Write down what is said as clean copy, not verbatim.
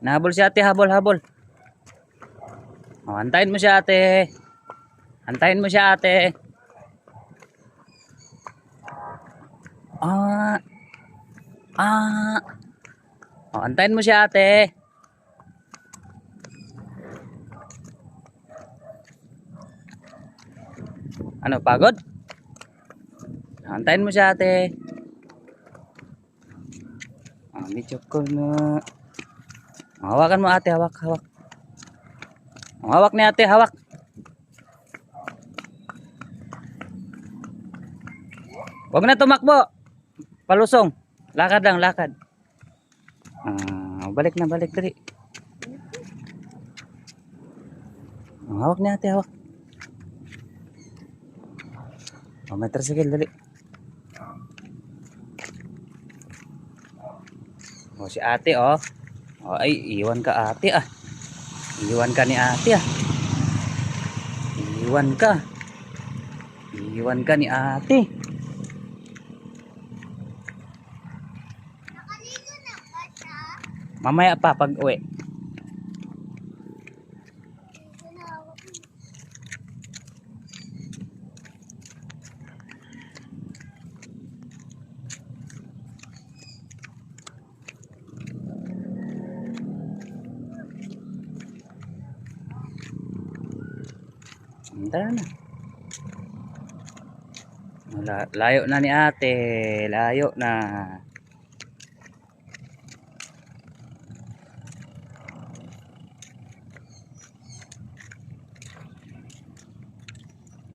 Nahabol si ate, habol, habol. Oh, antayin mo si ate. Antayin mo si ate. Ah, ah. Oh, antayin mo si ate. Ano, pagod? Antayin mo si ate. Ah, medyo ko na. Hawakan mo ate, hawak, hawak. Hawak ni ate, hawak. Huwag na tumakbo. Palusong. Lakad lang, lakad. Balik na, balik dali. Hawak ni ate, hawak. May tricycle, dali. Si ate, oh. Ay, iwan ka ate, ah. Iwan ka ni ate, ah. Iwan ka. Iwan ka ni ate. Mamaya pa pag uwi. Tara na. Layo na ni ate. Layo na.